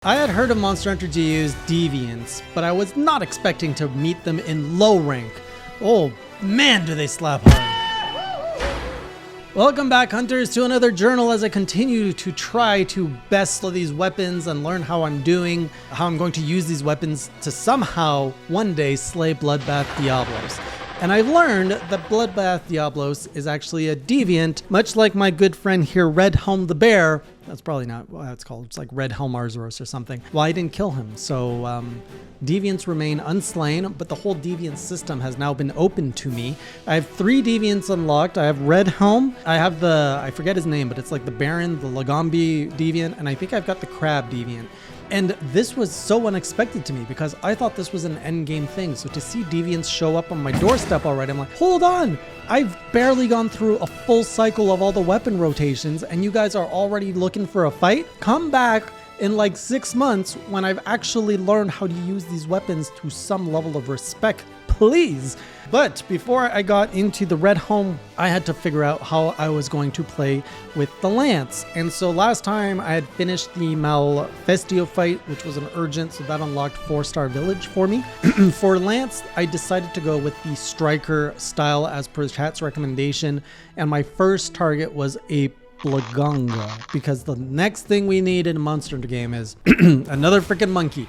I had heard of Monster Hunter GU's Deviants, but I was not expecting to meet them in low rank. Oh man, do they slap hard. Welcome back, hunters, to another journal as I continue to try to best these weapons and learn how I'm doing, how I'm going to use these weapons to somehow one day slay Bloodbath Diablos. And I've learned that Bloodbath Diablos is actually a deviant, much like my good friend here, Red Helm the Bear. That's probably not what it's called. It's like Red Helm Arzuros or something. Well, I didn't kill him. So deviants remain unslain, but the whole deviant system has now been opened to me. I have 3 deviants unlocked. I have Red Helm. I have I forget his name, but it's like the Baron, the Lagambi deviant, and I think I've got the Crab deviant. And this was so unexpected to me because I thought this was an endgame thing. So to see deviants show up on my doorstep already, I'm like, hold on. I've barely gone through a full cycle of all the weapon rotations and you guys are already looking for a fight? Come back in like 6 months when I've actually learned how to use these weapons to some level of respect, please. But before I got into the Red Helm, I had to figure out how I was going to play with the Lance. And so last time I had finished the Malfestio fight, which was an urgent, so that unlocked 4-star village for me. For Lance, I decided to go with the Striker style as per chat's recommendation. And my first target was a Blaganga, because the next thing we need in a Monster Hunter game is another freaking monkey.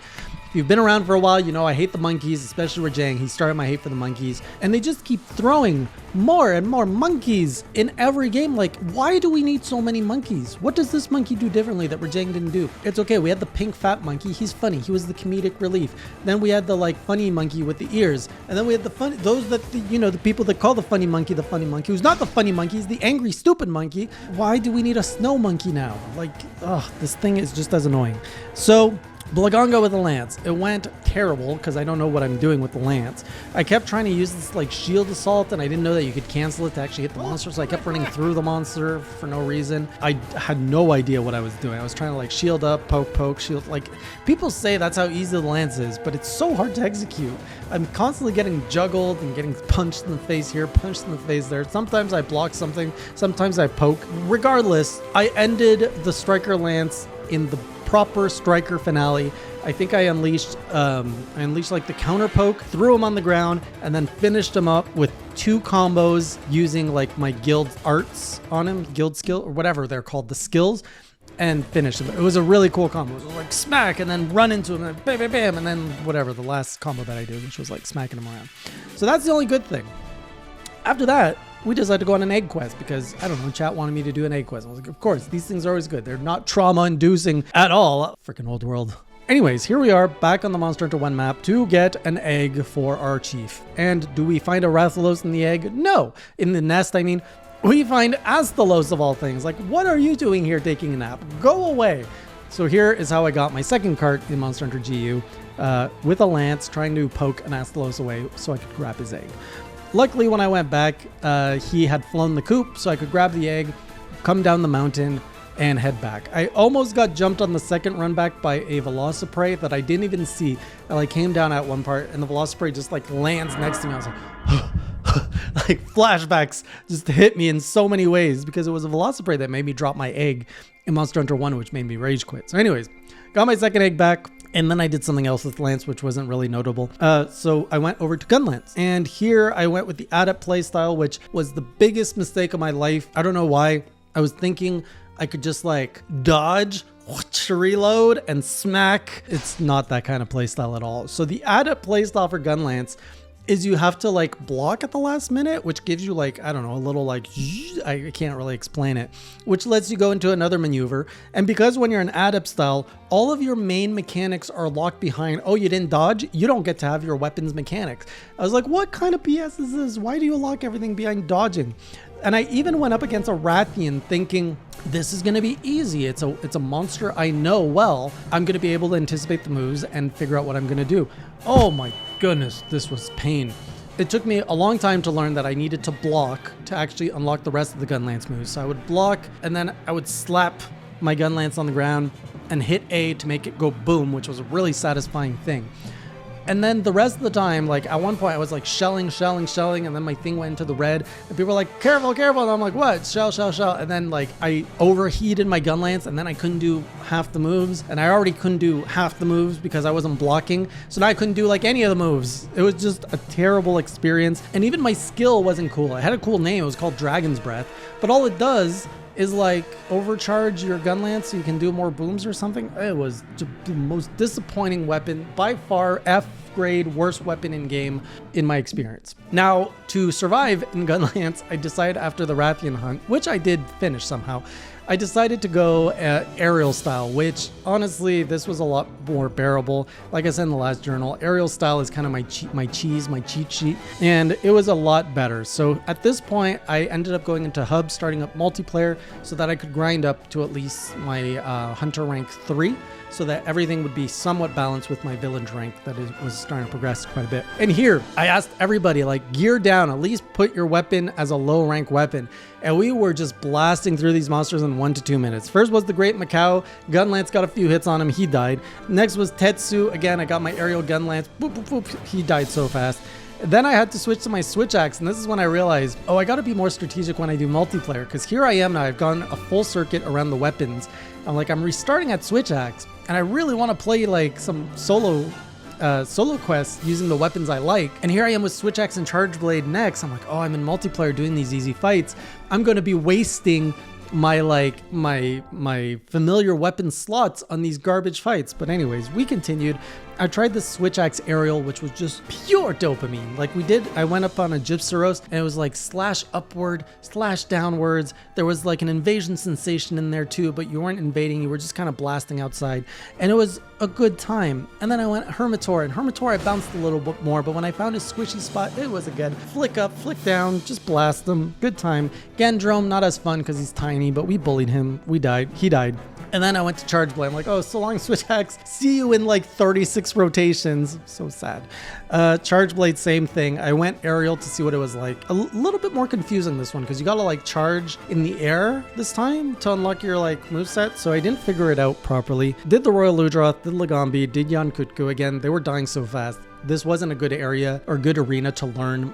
If you've been around for a while, you know I hate the monkeys, especially Rajang. He started my hate for the monkeys. And they just keep throwing more and more monkeys in every game. Like, why do we need so many monkeys? What does this monkey do differently that Rajang didn't do? It's okay, we had the pink fat monkey. He's funny. He was the comedic relief. Then we had the like funny monkey with the ears. And then we had the funny, those that, the people that call the funny monkey, who's not the funny monkey, he's the angry, stupid monkey. Why do we need a snow monkey now? Like, this thing is just as annoying. So, Blaganga with a Lance. It went terrible because I don't know what I'm doing with the Lance. I kept trying to use this like shield assault and I didn't know that you could cancel it to actually hit the monster, so I kept running through the monster for no reason. I had no idea what I was doing. I was trying to like shield up, poke, shield. Like, people say that's how easy the Lance is, but it's so hard to execute. I'm constantly getting juggled and getting punched in the face here, punched in the face there. Sometimes I block something, sometimes I poke. Regardless, I ended the Striker Lance in the proper Striker finale. I think I unleashed like the counter poke, threw him on the ground, and then finished him up with 2 combos using like my guild arts on him, guild skill or whatever they're called, the skills, and finished him. It was a really cool combo. It was like smack and then run into him and bam, bam, bam, and then whatever the last combo that I did, which was like smacking him around. So that's the only good thing. After that, we decided to go on an egg quest because, I don't know, chat wanted me to do an egg quest. I was like, of course, these things are always good. They're not trauma-inducing at all. Freaking old world. Anyways, here we are back on the Monster Hunter 1 map to get an egg for our chief. And do we find a Rathalos in the egg? No. In the nest, I mean, we find Astalos of all things. Like, what are you doing here taking a nap? Go away. So here is how I got my second cart in Monster Hunter GU with a Lance trying to poke an Astalos away so I could grab his egg. Luckily, when I went back, he had flown the coop, so I could grab the egg, come down the mountain, and head back. I almost got jumped on the second run back by a Velociprey that I didn't even see. I like came down at one part, and the Velociprey just like lands next to me. I was like, like flashbacks just hit me in so many ways because it was a Velociprey that made me drop my egg in Monster Hunter 1, which made me rage quit. So anyways, got my second egg back. And then I did something else with Lance, which wasn't really notable. So I went over to Gun Lance. And here I went with the Adept playstyle, which was the biggest mistake of my life. I don't know why. I was thinking I could just like dodge, reload, and smack. It's not that kind of playstyle at all. So the Adept playstyle for Gun Lance is you have to like block at the last minute, which gives you like, I don't know, a little like, I can't really explain it, which lets you go into another maneuver. And because when you're an Adept style, all of your main mechanics are locked behind, oh, you didn't dodge? You don't get to have your weapons mechanics. I was like, what kind of BS is this? Why do you lock everything behind dodging? And I even went up against a Rathian thinking, this is going to be easy. It's a monster I know well. I'm going to be able to anticipate the moves and figure out what I'm going to do. Oh my goodness, this was pain. It took me a long time to learn that I needed to block to actually unlock the rest of the Gun Lance moves. So I would block and then I would slap my Gun Lance on the ground and hit A to make it go boom, which was a really satisfying thing. And then the rest of the time, like at one point I was like shelling, and then my thing went into the red, and people were like, careful, and I'm like, what? Shell. And then like I overheated my gun lance, and then I couldn't do half the moves, and I already couldn't do half the moves because I wasn't blocking, so now I couldn't do like any of the moves. It was just a terrible experience, and even my skill wasn't cool. It had a cool name, it was called Dragon's Breath, but all it does is like overcharge your gun lance so you can do more booms or something. It was the most disappointing weapon by far. F grade, worst weapon in game in my experience. Now, to survive in gun lance, I decided after the Rathian hunt, which I did finish somehow, I decided to go aerial style, which honestly, this was a lot more bearable. Like I said in the last journal, aerial style is kind of my cheat sheet, and it was a lot better. So at this point, I ended up going into hub, starting up multiplayer so that I could grind up to at least my hunter rank 3, so that everything would be somewhat balanced with my village rank that was starting to progress quite a bit. And here, I asked everybody, like, gear down, at least put your weapon as a low rank weapon. And we were just blasting through these monsters in 1 to 2 minutes. First was the Great Macau. Gun Lance got a few hits on him, he died. Next was Tetsu. Again, I got my aerial Gun Lance. Boop, boop, boop. He died so fast. Then I had to switch to my switch axe, and this is when I realized, oh, I gotta be more strategic when I do multiplayer, because here I am now, I've gone a full circuit around the weapons. I'm restarting at switch axe, and I really want to play like some solo quests using the weapons I like. And here I am with switch axe and charge blade next. I'm like, oh, I'm in multiplayer doing these easy fights. I'm going to be wasting my familiar weapon slots on these garbage fights. But anyways, we continued. I tried the switch axe aerial, which was just pure dopamine. Like I went up on a Gypsyros, and it was like slash upward, slash downwards. There was like an invasion sensation in there too, but you weren't invading, you were just kind of blasting outside, and it was a good time. And then I went Hermitor, and Hermitor I bounced a little bit more, but when I found a squishy spot, it was a good flick up, flick down, just blast them, good time. Gendrome, not as fun because he's tiny, but we bullied him, he died. And then I went to charge blade. I'm like, oh, so long, switch axe. See you in like 36 rotations. So sad. Charge blade, same thing. I went aerial to see what it was like. A little bit more confusing this one, because you gotta like charge in the air this time to unlock your like moveset. So I didn't figure it out properly. Did the Royal Ludroth, did Lagambi, did Yankutku again. They were dying so fast. This wasn't a good area or good arena to learn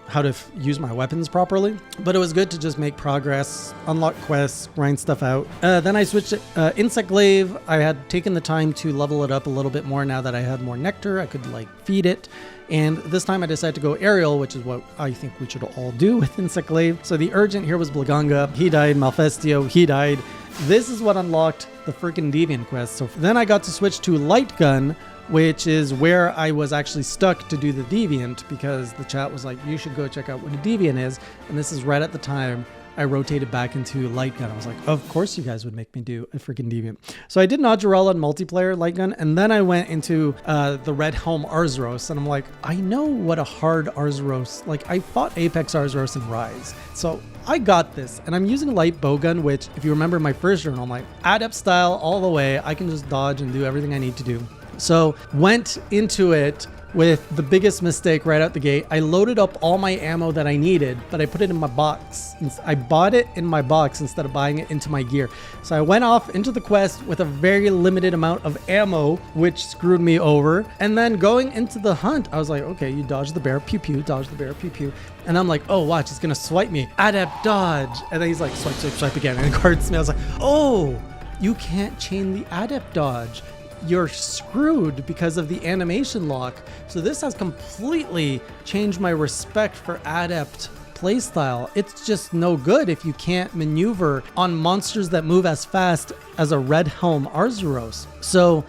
how to use my weapons properly, but it was good to just make progress, unlock quests, grind stuff out. Then I switched to Insect Glaive. I had taken the time to level it up a little bit more now that I had more nectar. I could like feed it. And this time I decided to go aerial, which is what I think we should all do with Insect Glaive. So the urgent here was Blaganga. He died. Malfestio, he died. This is what unlocked the freaking Deviant quest. So then I got to switch to Light Gun, which is where I was actually stuck to do the Deviant, because the chat was like, you should go check out what a Deviant is. And this is right at the time I rotated back into Light Gun. I was like, of course you guys would make me do a freaking Deviant. So I did Nodgerella on multiplayer Light Gun, and then I went into the Red Helm Arzuros, and I'm like, I know what a hard Arzuros, like I fought Apex Arzuros in Rise. So I got this, and I'm using light bowgun, which if you remember my first journal, I'm like, adept style all the way. I can just dodge and do everything I need to do. So went into it with the biggest mistake right out the gate. I loaded up all my ammo that I needed, but I put it in my box. I bought it in my box instead of buying it into my gear. So I went off into the quest with a very limited amount of ammo, which screwed me over. And then going into the hunt, I was like, okay, you dodge the bear, pew pew, dodge the bear, pew pew. And I'm like, oh, watch, he's gonna swipe me. Adept dodge. And then he's like, swipe, swipe, swipe again. And it guards me. I was like, oh, you can't chain the adept dodge. You're screwed because of the animation lock. So this has completely changed my respect for adept playstyle. It's just no good if you can't maneuver on monsters that move as fast as a Red Helm Arzuros. So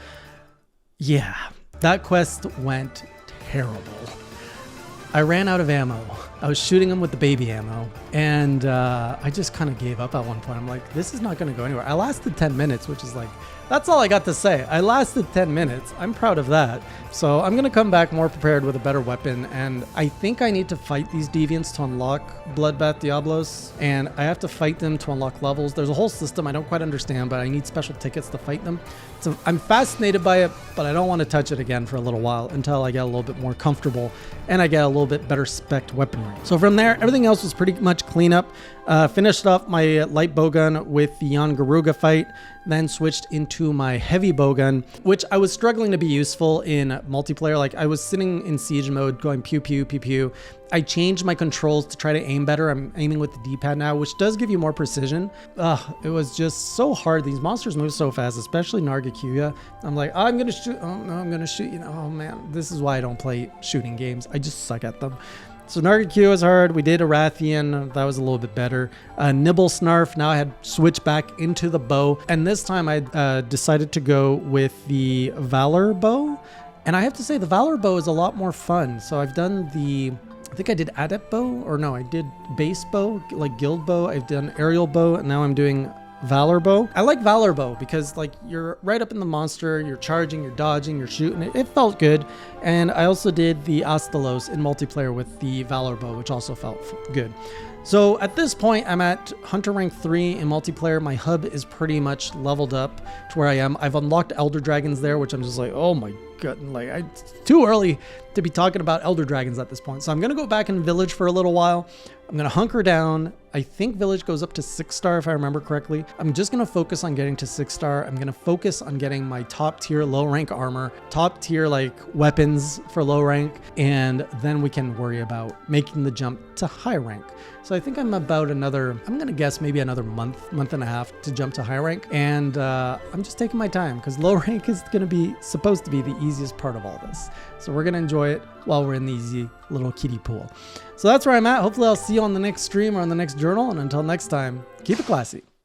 yeah, that quest went terrible. I ran out of ammo. I was shooting him with the baby ammo, and I just kind of gave up at one point. I'm like, this is not going to go anywhere. I lasted 10 minutes, which is like, that's all I got to say. I lasted 10 minutes. I'm proud of that. So I'm going to come back more prepared with a better weapon, and I think I need to fight these deviants to unlock Bloodbath Diablos, and I have to fight them to unlock levels. There's a whole system I don't quite understand, but I need special tickets to fight them. So I'm fascinated by it, but I don't want to touch it again for a little while until I get a little bit more comfortable and I get a little bit better spec'd weaponry. So from there, everything else was pretty much clean up. Finished off my light bowgun with the Jan Garuga fight. then switched into my heavy bowgun, which I was struggling to be useful in multiplayer. Like I was sitting in siege mode going pew pew pew pew. I changed my controls to try to aim better. I'm aiming with the D-pad now, which does give you more precision. It was just so hard. These monsters move so fast, especially Nargacuya. I'm like, oh, I'm gonna shoot. Oh no, I'm gonna shoot. You know, oh man, this is why I don't play shooting games. I just suck at them. So Nargacuya was hard. We did a Rathian. That was a little bit better. Nibble Snarf. Now I had switched back into the bow. And this time I decided to go with the Valor bow. And I have to say the Valor bow is a lot more fun. So I've done I think I did Adept bow, or no, I did base bow, like guild bow. I've done aerial bow, and now I'm doing Valor bow. I like Valor bow because like you're right up in the monster, you're charging, you're dodging, you're shooting. It felt good. And I also did the Astalos in multiplayer with the Valor bow, which also felt good. So at this point, I'm at Hunter rank 3 in multiplayer. My hub is pretty much leveled up to where I am. I've unlocked Elder Dragons there, which I'm just like, oh my god, like it's too early to be talking about Elder Dragons at this point. So I'm gonna go back in Village for a little while. I'm gonna hunker down. I think Village goes up to 6-star if I remember correctly. I'm just gonna focus on getting to 6-star. I'm gonna focus on getting my top tier low rank armor, top tier like weapons for low rank, and then we can worry about making the jump to high rank. So I think I'm about another, I'm gonna guess maybe another month and a half to jump to high rank. And I'm just taking my time because low rank is gonna be supposed to be the easiest part of all this. So we're gonna enjoy it while we're in the easy little kiddie pool. So that's where I'm at. Hopefully I'll see you on the next stream or on the next journal. And until next time, keep it classy.